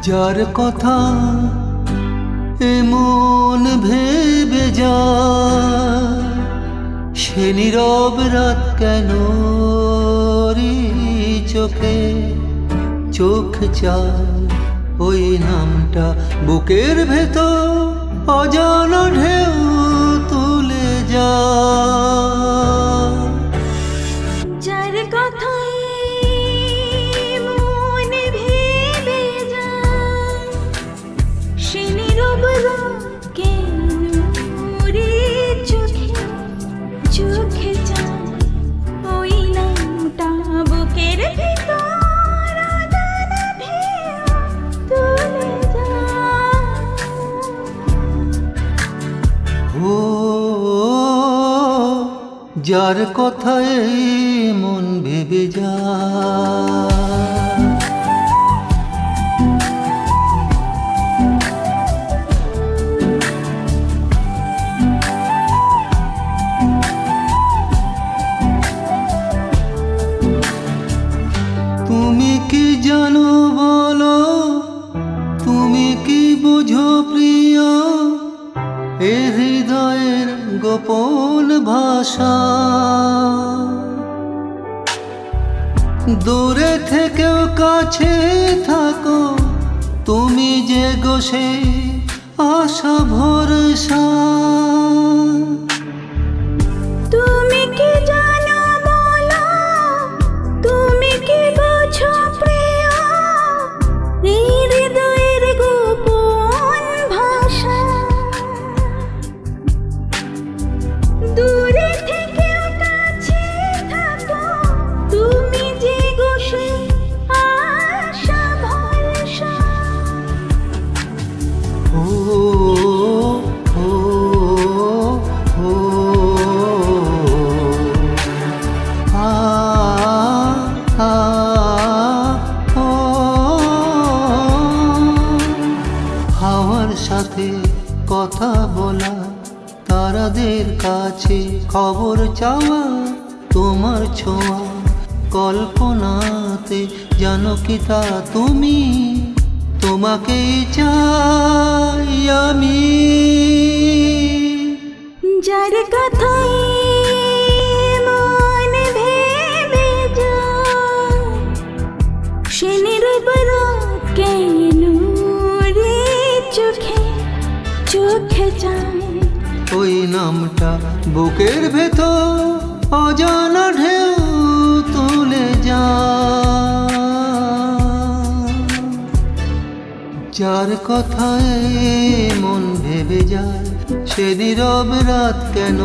যার কথা এমন ভেবে যায়, সে নীরব রাত কেন রে চোখে চোখ চায়। ওই নামটা বুকের ভেতর অজানা ঢেউ তুলে যায়। যার কথায় মনে ভেবে যায়, সে নীরব কেন রে চোখে চোখে যায়। ওই নামটা বুকের ভিতর অজানা ঢেউ তুলে যায়। ও যার কথায় মন ভেবে যায়। তুমি কি জানো বলো, তুমি কি বুঝো প্রিয়, এ হৃদয়ের গোপন ভাষা। দূরে থেকেও কাছে থাকো, তুমি যে গোসে আশা ভরসা। তুমি কি জানো বলো, তুমি কি বোঝো প্রিয়, এই হৃদয়ের গোপন ভাষা। দূরে থেকেও কাছে থাকো, তুমি যে গোসে আশা ভরসা। ও ও ও আ আ ও হাওয়ার সাথে কথা বলা, তারাদের কাছে খবর চাওয়া, তোমার ছোঁয়া কল্পনাতে জানো কি তা তুমি, তোমাকেই চাই আমি। যার কথায় মন ভেবে যায়, সে নীরব কেন রে চোখে চোখে যায়। ওই নামটা বুকের ভেতর অজানা ঢেউ তুলে যায়। যার কথায় মন ভেবে যায়, সে নীরব রাত কেন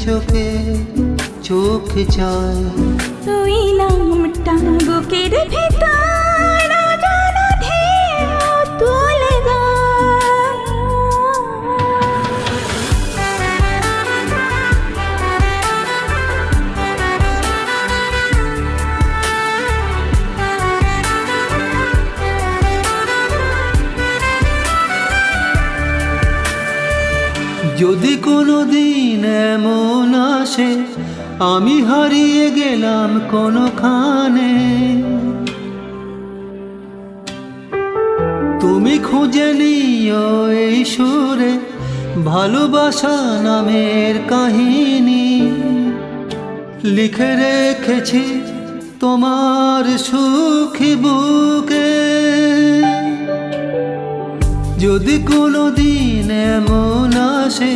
চোখে চোখ চায়। ওই নামটা বুকের ভেতর অজানা ঢেউ তুলে যদি কোনো দিন এমন আসে, আমি হারিয়ে গেলাম কোনোখানে, তুমি খুঁজে নিও এই সুরে ভালোবাসা নামের কাহিনী। লিখে রেখেছি তোমার সুখী বুকে। যদি কোনো দিন এমন আসে,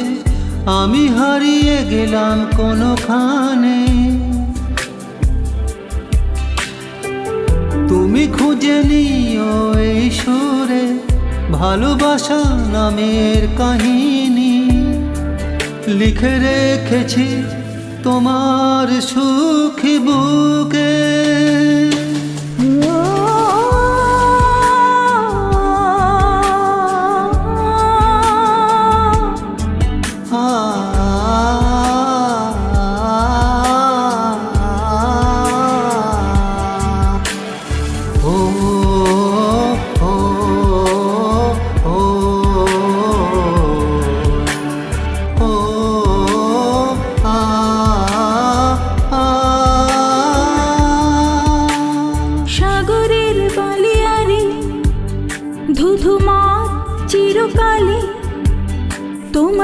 আমি হারিয়ে গেলাম কোনোখানে, তুমি খুঁজে নিও এই সুরে ভালোবাসা নামের কাহিনী। লিখে রেখেছি তোমার সুখী বুকে।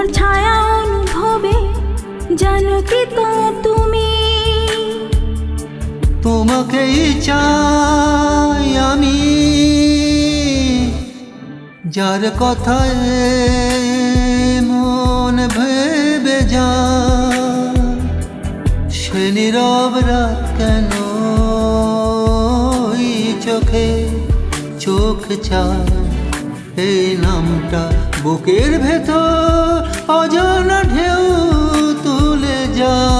তোমার ছায়া অনুভবে জানো কি তা তুমি। তোমাকেই চাই আমি, যার কথায় মন ভেবে যায়। সে নীরব রাত কেন চোখে চোখ চায়, এই নামটা বুকের ভেতর অজানা ঢেউ তুলে যায়।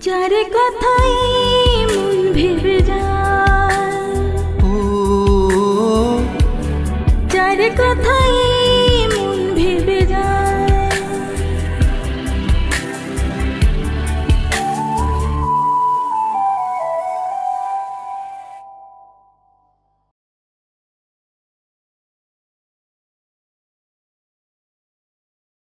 যার কথাই মন ভেবে যায়, ও যার কথাই